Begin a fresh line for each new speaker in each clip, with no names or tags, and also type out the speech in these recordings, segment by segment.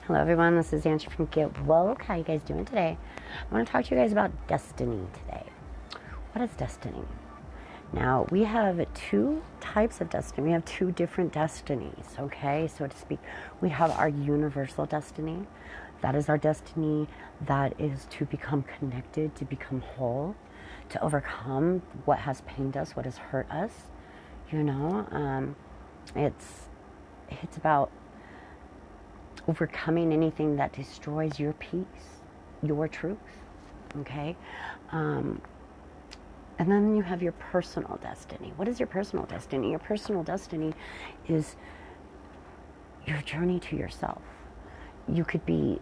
Hello everyone, this is Angie from Get Woke. How you guys doing today? I want to talk to you guys about destiny today. What is destiny? Now, we have two types of destiny. We have two different destinies, okay, so to speak. We have our universal destiny. That is our destiny that is to become connected, to become whole, to overcome what has pained us, what has hurt us. It's about overcoming anything that destroys your peace, your truth, okay? And then you have your personal destiny. What is your personal destiny? Your personal destiny is your journey to yourself. It could be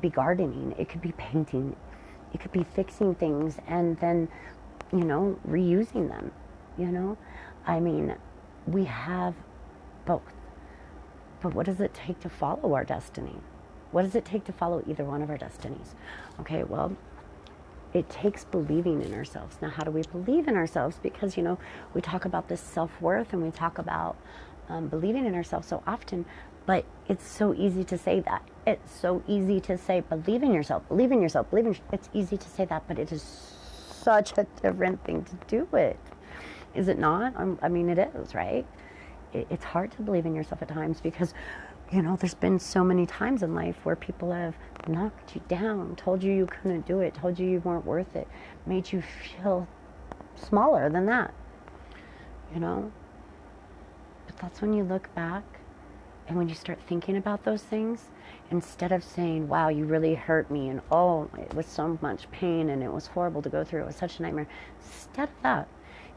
gardening, it could be painting, it could be fixing things and then, reusing them, we have both. But what does it take to follow our destiny? What does it take to follow either one of our destinies? Okay, well, it takes believing in ourselves. Now, how do we believe in ourselves? Because, we talk about this self-worth and we talk about believing in ourselves so often, but it's so easy to say that. It's so easy to say, believe in yourself, believe in yourself, believe in yourself. It's easy to say that, but it is such a different thing to do it. Is it not? It is, right? It's hard to believe in yourself at times because, there's been so many times in life where people have knocked you down, told you couldn't do it, told you weren't worth it, made you feel smaller than that, But that's when you look back and when you start thinking about those things, instead of saying, wow, you really hurt me, and oh, it was so much pain and it was horrible to go through, it was such a nightmare. Instead of that,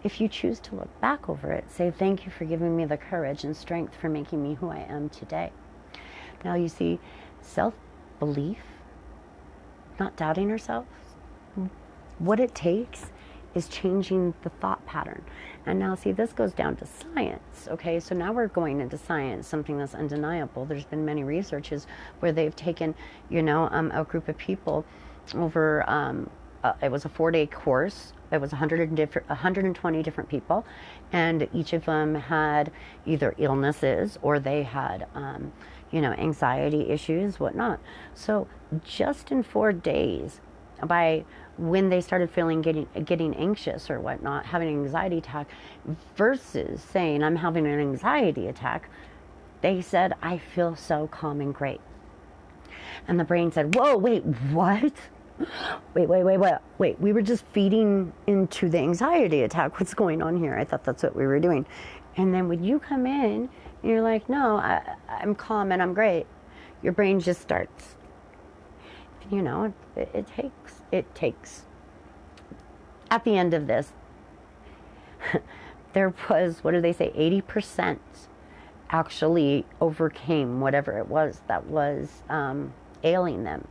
if you choose to look back over it, say, thank you for giving me the courage and strength for making me who I am today. Now, you see, self-belief, not doubting ourselves, what it takes is changing the thought pattern. And now, see, this goes down to science, okay? So now we're going into science, something that's undeniable. There's been many researches where they've taken, a group of people over, it was a 4-day course. It was 120 different people, and each of them had either illnesses or they had, anxiety issues, whatnot. So just in 4 days, by when they started feeling getting anxious or whatnot, having an anxiety attack, versus saying I'm having an anxiety attack, they said I feel so calm and great. And the brain said, whoa, wait, what? Wait, we were just feeding into the anxiety attack. What's going on here? I thought that's what we were doing. And then when you come in and you're like, no, I'm calm and I'm great, your brain just starts, it takes, at the end of this, there was, what do they say, 80% actually overcame whatever it was that was ailing them,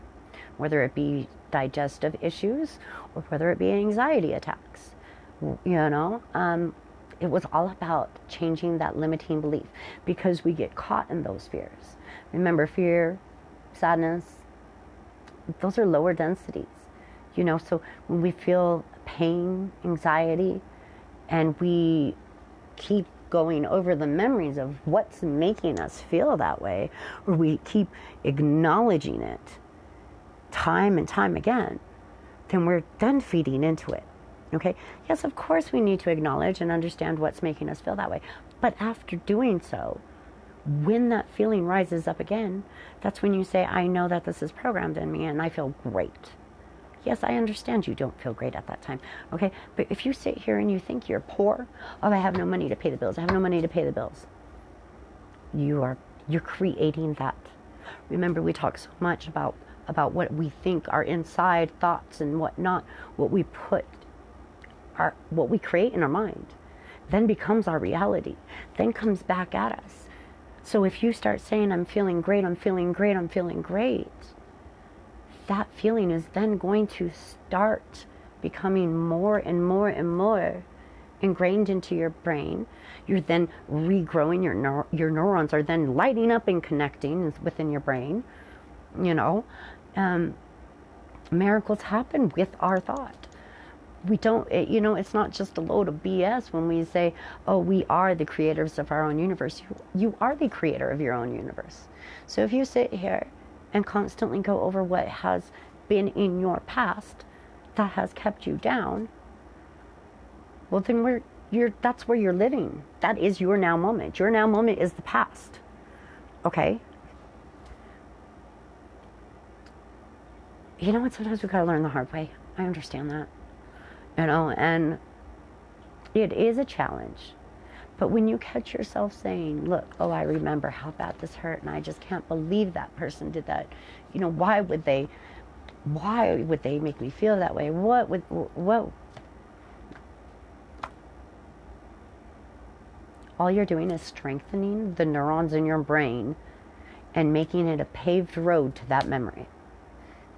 whether it be digestive issues or whether it be anxiety attacks. It was all about changing that limiting belief because we get caught in those fears. Remember, fear, sadness, those are lower densities. So when we feel pain, anxiety, and we keep going over the memories of what's making us feel that way, or we keep acknowledging it time and time again, then we're done feeding into it. Okay? Yes, of course we need to acknowledge and understand what's making us feel that way. But after doing so, when that feeling rises up again, that's when you say, I know that this is programmed in me and I feel great. Yes, I understand you don't feel great at that time. Okay? But if you sit here and you think you're poor, oh, I have no money to pay the bills. I have no money to pay the bills. You're creating that. Remember, we talk so much about what we think are inside thoughts and whatnot, what we create in our mind, then becomes our reality, then comes back at us. So if you start saying, I'm feeling great, I'm feeling great, I'm feeling great, that feeling is then going to start becoming more and more and more ingrained into your brain. You're then regrowing, your neurons are then lighting up and connecting within your brain. Miracles happen with our thought. We don't, it's not just a load of BS when we say, oh, we are the creators of our own universe. You are the creator of your own universe. So if you sit here and constantly go over what has been in your past that has kept you down, well, then that's where you're living. That is your now moment. Your now moment is the past. Okay? You know what? Sometimes we gotta learn the hard way. I understand that. And it is a challenge. But when you catch yourself saying, look, oh, I remember how bad this hurt, and I just can't believe that person did that. Why would they make me feel that way? What? All you're doing is strengthening the neurons in your brain and making it a paved road to that memory.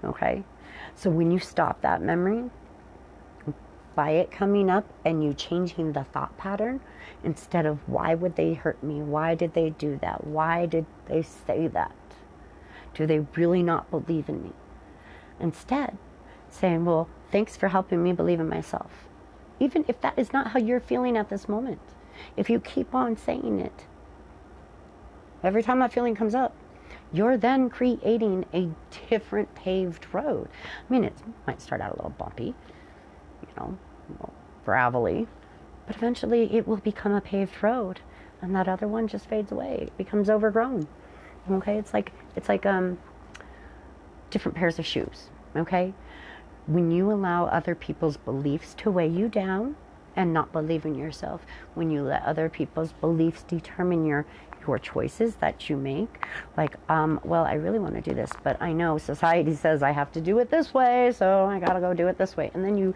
Okay? So when you stop that memory, by it coming up and you changing the thought pattern, instead of why would they hurt me? Why did they do that? Why did they say that? Do they really not believe in me? Instead, saying, well, thanks for helping me believe in myself. Even if that is not how you're feeling at this moment. If you keep on saying it, every time that feeling comes up, you're then creating a different paved road. I mean, it might start out a little bumpy, a little gravelly, but eventually it will become a paved road, and that other one just fades away. It becomes overgrown. Okay, it's like different pairs of shoes. Okay, when you allow other people's beliefs to weigh you down and not believe in yourself, when you let other people's beliefs determine your choices that you make, like, well, I really want to do this, but I know society says I have to do it this way, so I gotta go do it this way. And then you're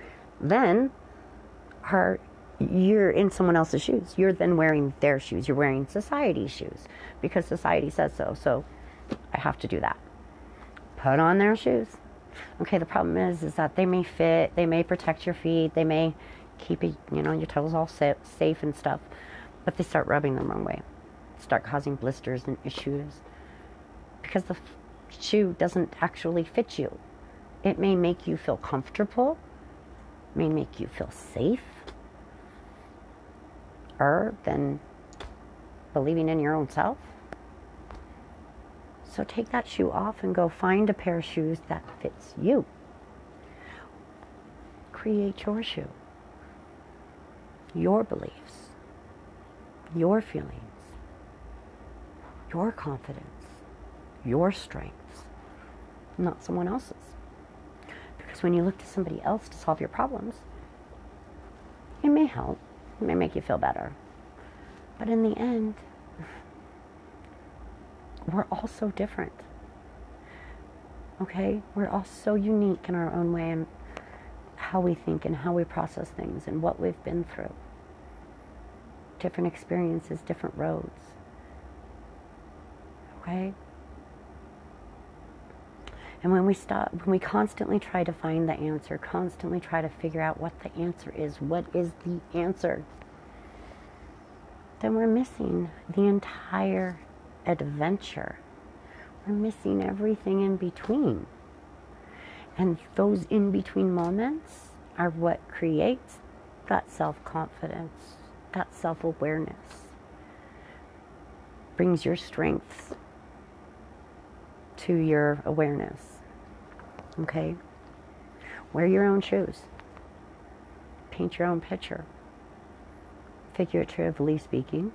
in someone else's shoes. You're then wearing their shoes. You're wearing society's shoes because society says so. So I have to do that. Put on their shoes. Okay, the problem is that they may fit, they may protect your feet, they may keep it, your toes all safe and stuff, but they start rubbing the wrong way. Start causing blisters and issues because the shoe doesn't actually fit you. It may make you feel comfortable, may make you feel safe, than believing in your own self. So take that shoe off and go find a pair of shoes that fits you. Create your shoe, your beliefs, your feelings, your confidence, your strengths, not someone else's. Because when you look to somebody else to solve your problems, it may help, it may make you feel better. But in the end, we're all so different. Okay? We're all so unique in our own way and how we think and how we process things and what we've been through. Different experiences, different roads. Okay? And when we constantly try to find the answer, constantly try to figure out what the answer is, what is the answer, then we're missing the entire adventure. We're missing everything in between. And those in-between moments are what creates that self-confidence, that self-awareness, brings your strength to your awareness. Okay? Wear your own shoes. Paint your own picture. Figuratively speaking.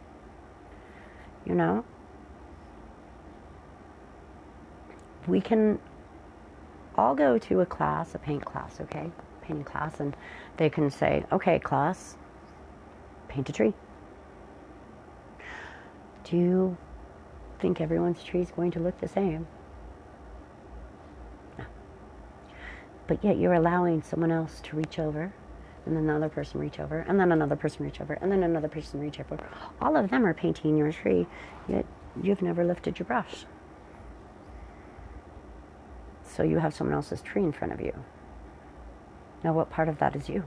We can all go to a class, a paint class, okay? Painting class, and they can say, okay, class, paint a tree. Do you think everyone's tree is going to look the same? No. But yet you're allowing someone else to reach over, and then another person reach over, and then another person reach over, and then another person reach over. All of them are painting your tree, yet you've never lifted your brush. So you have someone else's tree in front of you. Now what part of that is you?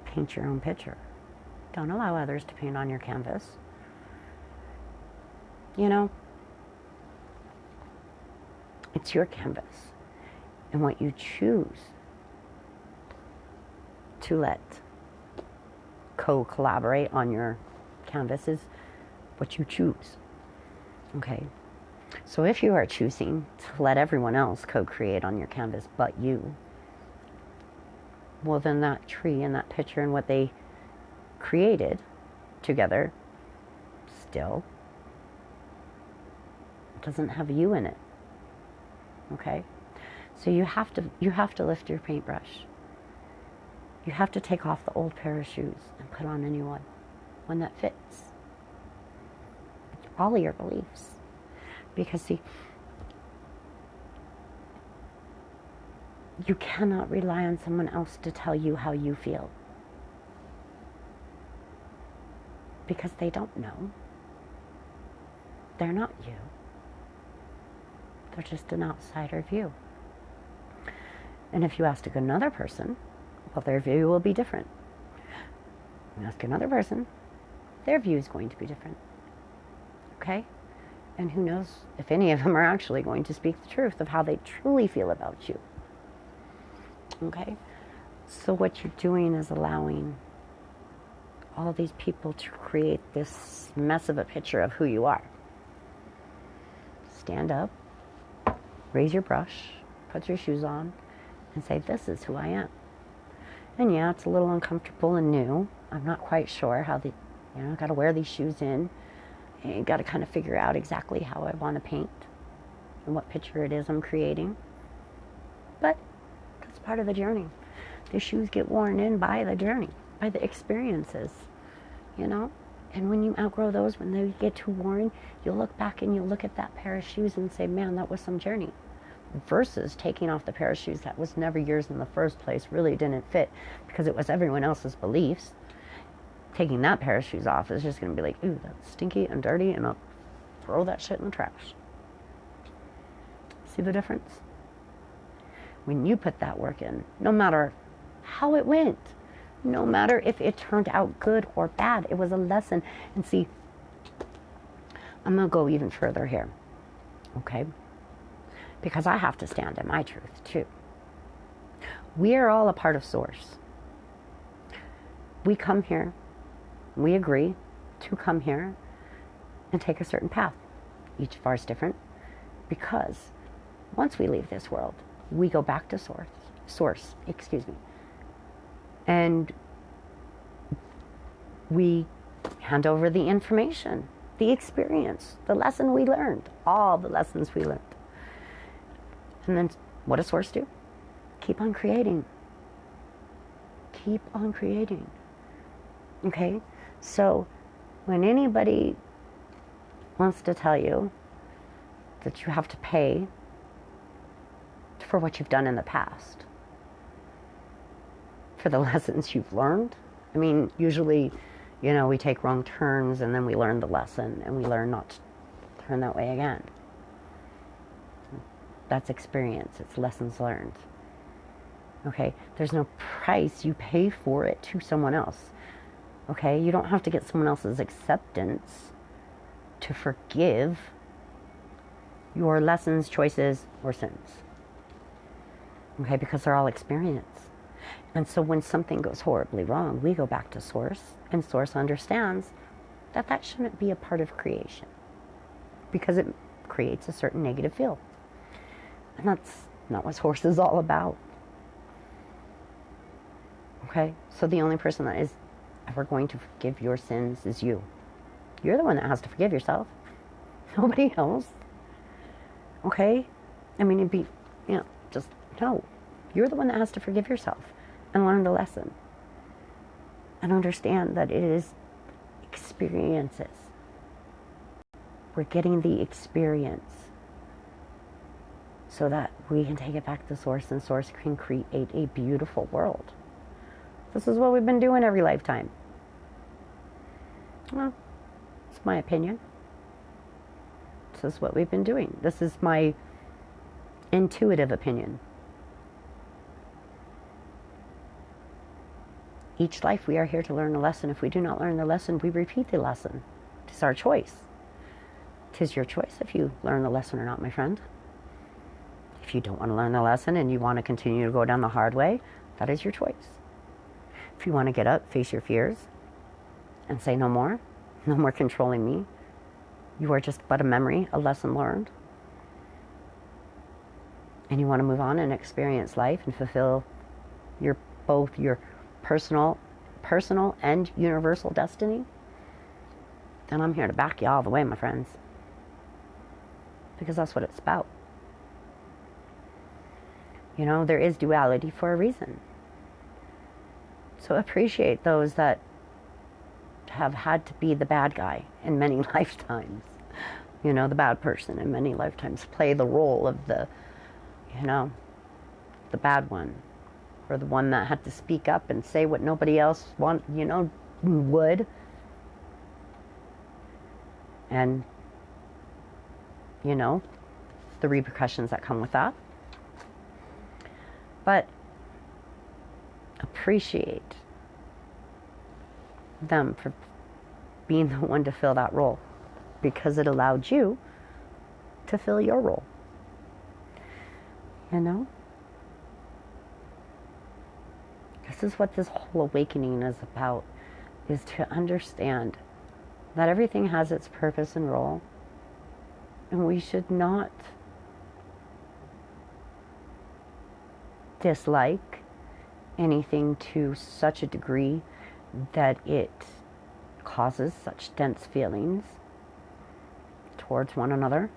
Paint your own picture. Don't allow others to paint on your canvas. It's your canvas. And what you choose to let co-collaborate on your canvas is what you choose. Okay? So if you are choosing to let everyone else co-create on your canvas but you, well, then that tree and that picture and what they created together still doesn't have you in it. Okay? So you have to lift your paintbrush. You have to take off the old pair of shoes and put on a new one that fits all of your beliefs. Because see, you cannot rely on someone else to tell you how you feel. Because they don't know. They're not you. They're just an outsider view. And if you ask another person, well, their view will be different. You ask another person, their view is going to be different. Okay? And who knows if any of them are actually going to speak the truth of how they truly feel about you. Okay? So what you're doing is allowing all these people to create this mess of a picture of who you are. Stand up, raise your brush, put your shoes on, and say, this is who I am. And yeah, it's a little uncomfortable and new. I'm not quite sure how I've got to wear these shoes in. And you've got to kind of figure out exactly how I want to paint and what picture it is I'm creating. But that's part of the journey. The shoes get worn in by the journey, by the experiences, And when you outgrow those, when they get too worn, you'll look back and you'll look at that pair of shoes and say, man, that was some journey. Versus taking off the pair of shoes that was never yours in the first place, really didn't fit because it was everyone else's beliefs. Taking that pair of shoes off is just going to be like, ooh, that's stinky and dirty, and I'll throw that shit in the trash. See the difference? When you put that work in, no matter how it went, no matter if it turned out good or bad, it was a lesson. And see, I'm going to go even further here, okay? Because I have to stand in my truth too. We are all a part of Source. We come here, we agree to come here and take a certain path. Each of ours different, because once we leave this world, we go back to Source, and we hand over the information, the experience, the lesson we learned, all the lessons we learned. And then what does Source do? Keep on creating. Keep on creating. Okay? So when anybody wants to tell you that you have to pay for what you've done in the past, for the lessons you've learned, I mean, usually, we take wrong turns and then we learn the lesson and we learn not to turn that way again. That's experience. It's lessons learned. Okay? There's no price you pay for it to someone else. Okay? You don't have to get someone else's acceptance to forgive your lessons, choices, or sins. Okay? Because they're all experience. And so when something goes horribly wrong, we go back to Source, and Source understands that that shouldn't be a part of creation because it creates a certain negative field. And that's not what Source is all about. Okay? So the only person that is ever going to forgive your sins is you. You're the one that has to forgive yourself. Nobody else. Okay? I mean, it'd be, just no. You're the one that has to forgive yourself and learn the lesson. And understand that it is experiences. We're getting the experience so that we can take it back to Source, and Source can create a beautiful world. This is what we've been doing every lifetime. Well, it's my opinion. This is what we've been doing. This is my intuitive opinion. Each life we are here to learn a lesson. If we do not learn the lesson, we repeat the lesson. It's our choice. 'Tis your choice if you learn the lesson or not, my friend. If you don't want to learn the lesson and you want to continue to go down the hard way, that is your choice. If you want to get up, face your fears, and say no more controlling me, you are just but a memory, a lesson learned, and you want to move on and experience life and fulfill your both your personal and universal destiny, then I'm here to back you all the way, my friends. Because that's what it's about. You know, there is duality for a reason. So appreciate those that have had to be the bad guy in many lifetimes. You know, the bad person in many lifetimes. Play the role of the, you know, the bad one. Or the one that had to speak up and say what nobody else would. And, you know, the repercussions that come with that. But appreciate them for being the one to fill that role, because it allowed you to fill your role. You know? This is what this whole awakening is about, is to understand that everything has its purpose and role, and we should not dislike anything to such a degree that it causes such dense feelings towards one another.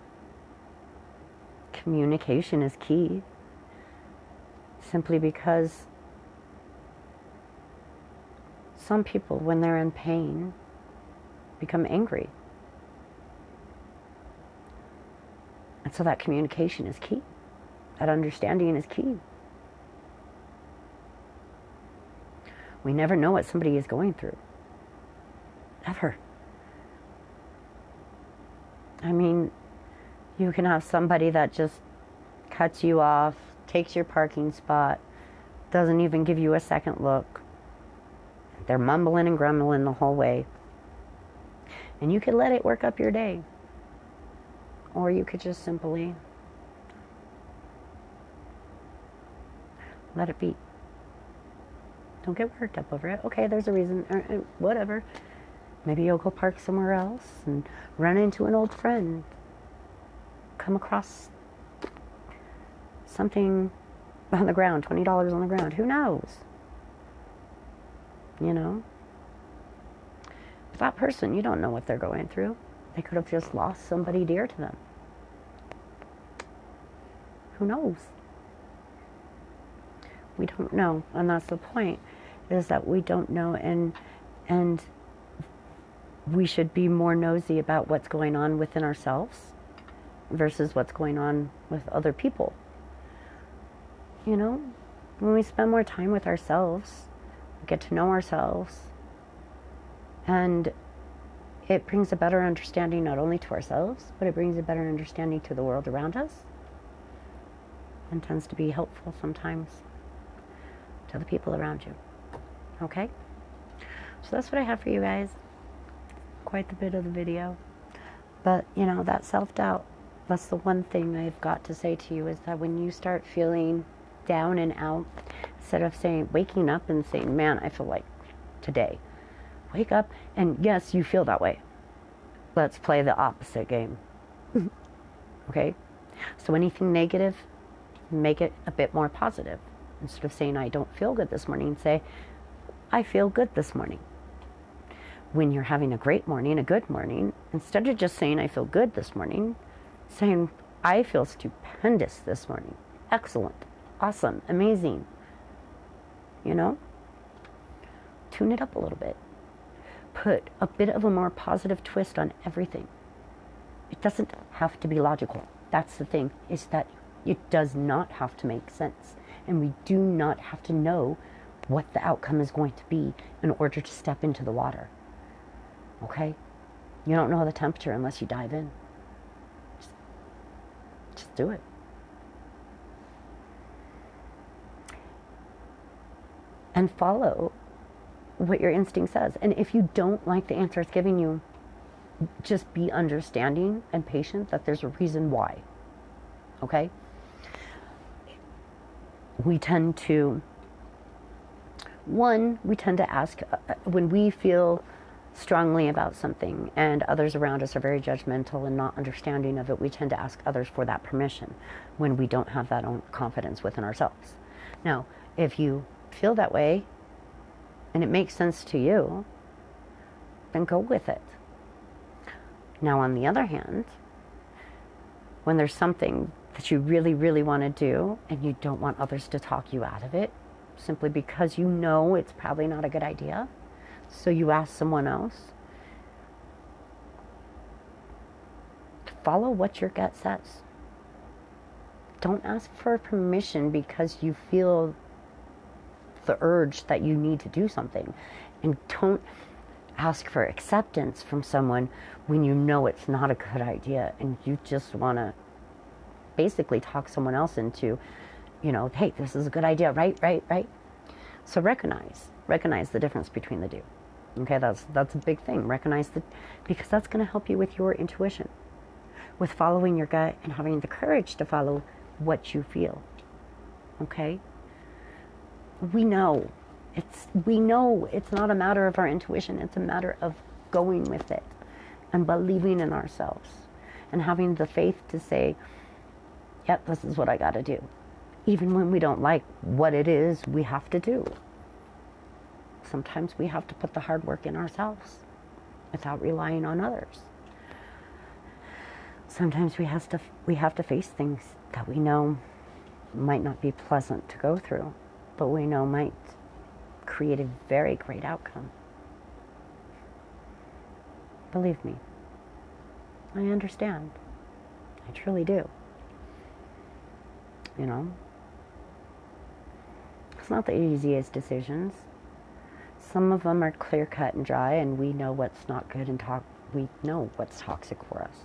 Communication is key, simply because some people, when they're in pain, become angry. And so that communication is key. That understanding is key. We never know what somebody is going through. Ever. I mean, you can have somebody that just cuts you off, takes your parking spot, doesn't even give you a second look. They're mumbling and grumbling the whole way. And you could let it work up your day. Or you could just simply let it be. Don't get worked up over it. Okay, there's a reason. Whatever. Maybe you'll go park somewhere else and run into an old friend. Come across something on the ground, $20 on the ground. Who knows? You know? But that person, you don't know what they're going through. They could have just lost somebody dear to them. Who knows? We don't know. And that's the point, is that we don't know, and we should be more nosy about what's going on within ourselves versus what's going on with other people. You know, when we spend more time with ourselves, we get to know ourselves, and it brings a better understanding not only to ourselves, but it brings a better understanding to the world around us, and tends to be helpful sometimes to the people around you. Okay? So that's what I have for you guys. Quite the bit of the video. But, you know, that self-doubt, that's the one thing I've got to say to you, is that when you start feeling down and out, instead of waking up and saying, man, I feel like today. Wake up, and yes, you feel that way. Let's play the opposite game. Okay? So anything negative, make it a bit more positive. Instead of saying, I don't feel good this morning, say, I feel good this morning. When you're having a great morning, a good morning, instead of just saying, I feel good this morning, saying, I feel stupendous this morning. Excellent. Awesome. Amazing. You know? Tune it up a little bit. Put a bit of a more positive twist on everything. It doesn't have to be logical. That's the thing, is that it does not have to make sense. And we do not have to know what the outcome is going to be in order to step into the water. Okay? You don't know the temperature unless you dive in. Just do it. And follow what your instinct says. And if you don't like the answer it's giving you, just be understanding and patient that there's a reason why. Okay? We tend to ask, when we feel strongly about something and others around us are very judgmental and not understanding of it, we tend to ask others for that permission when we don't have that own confidence within ourselves. Now, if you feel that way and it makes sense to you, then go with it. Now, on the other hand, when there's something that you really, really want to do and you don't want others to talk you out of it, simply because you know it's probably not a good idea, so you ask someone else to follow what your gut says. Don't ask for permission because you feel the urge that you need to do something. And don't ask for acceptance from someone when you know it's not a good idea and you just want to basically talk someone else into, hey, this is a good idea, right? So recognize the difference between the two. Okay, that's a big thing. Because that's going to help you with your intuition, with following your gut and having the courage to follow what you feel. Okay? We know it's not a matter of our intuition. It's a matter of going with it and believing in ourselves and having the faith to say, yep, this is what I got to do. Even when we don't like what it is we have to do. Sometimes we have to put the hard work in ourselves without relying on others. Sometimes we have to face things that we know might not be pleasant to go through, but we know might create a very great outcome. Believe me, I understand. I truly do. It's not the easiest decisions. Some of them are clear cut and dry, and we know what's not good and we know what's toxic for us.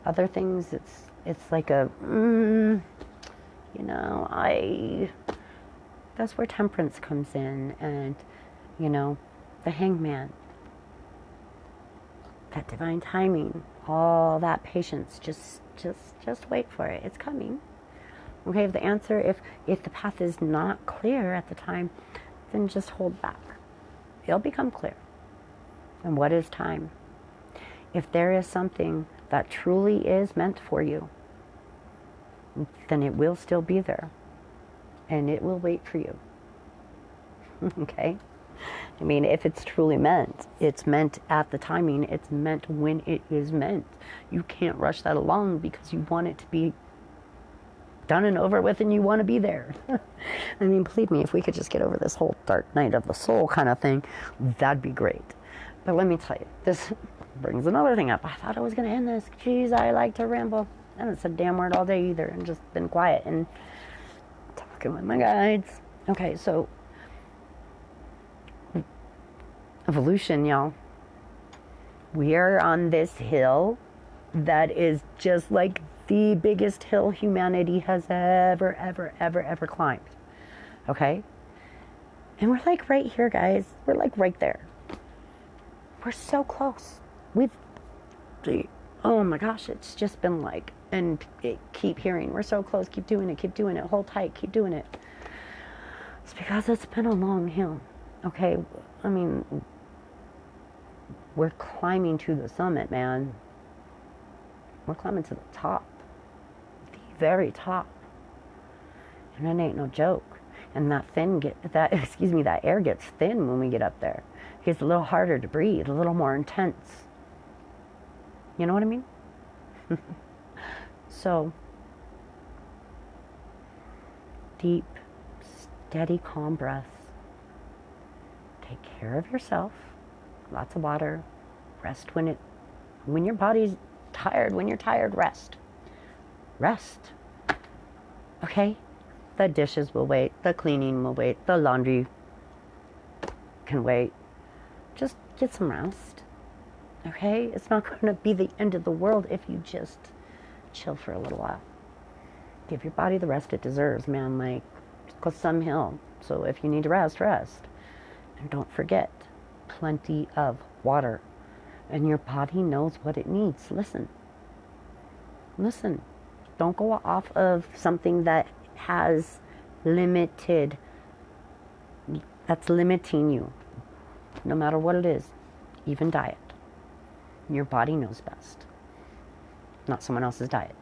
Other things, it's like that's where temperance comes in, and the hangman, that divine timing, all that patience. Just wait for it. It's coming. Okay, if the path is not clear at the time, then just hold back. It'll become clear. And what is time? If there is something that truly is meant for you, then it will still be there. And it will wait for you. Okay? I mean, if it's truly meant, it's meant at the timing. It's meant when it is meant. You can't rush that along because you want it to be done and over with and you want to be there. I mean, believe me, if we could just get over this whole dark night of the soul kind of thing, that'd be great. But let me tell you, this brings another thing up. I thought I was going to end this. Jeez, I like to ramble. I haven't said a damn word all day either and just been quiet and talking with my guides. Okay, so evolution, y'all. We are on this hill that is just like the biggest hill humanity has ever climbed. Okay? And we're like right here, guys. We're like right there. We're so close. Oh my gosh, it's just been like, and keep hearing, we're so close, keep doing it, hold tight, keep doing it. It's because it's been a long hill. Okay? I mean, we're climbing to the summit, man. We're climbing to the top. The very top. And it ain't no joke. And that air gets thin when we get up there. It gets a little harder to breathe, a little more intense. You know what I mean? So, deep, steady, calm breaths. Take care of yourself. Lots of water. Rest when your body's tired. When you're tired, rest. Rest. Okay? The dishes will wait. The cleaning will wait. The laundry can wait. Just get some rest. Okay? It's not going to be the end of the world if you just chill for a little while. Give your body the rest it deserves, man. Like, go some hill. So if you need to rest, rest. And don't forget, plenty of water. And your body knows what it needs. Listen. Don't go off of something that's limiting you. No matter what it is. even diet. Your body knows best, not someone else's diet.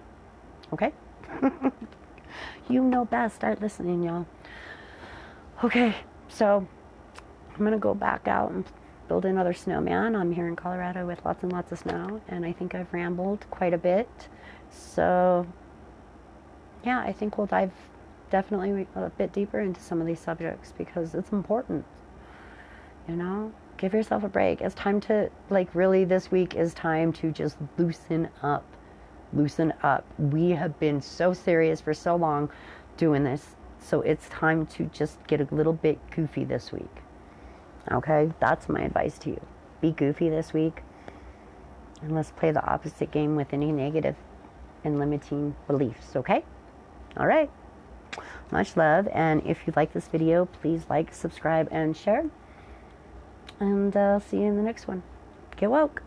Okay? You know best. Start listening, y'all. Okay, so I'm going to go back out and build another snowman. I'm here in Colorado with lots and lots of snow, and I think I've rambled quite a bit. So, yeah, I think we'll dive definitely a bit deeper into some of these subjects because it's important. You know, give yourself a break. It's time to, like, really this week is time to just loosen up. Loosen up. We have been so serious for so long doing this. So it's time to just get a little bit goofy this week. Okay? That's my advice to you. Be goofy this week. And let's play the opposite game with any negative and limiting beliefs. Okay? All right. Much love. And if you like this video, please like, subscribe, and share. And I'll see you in the next one. Get woke.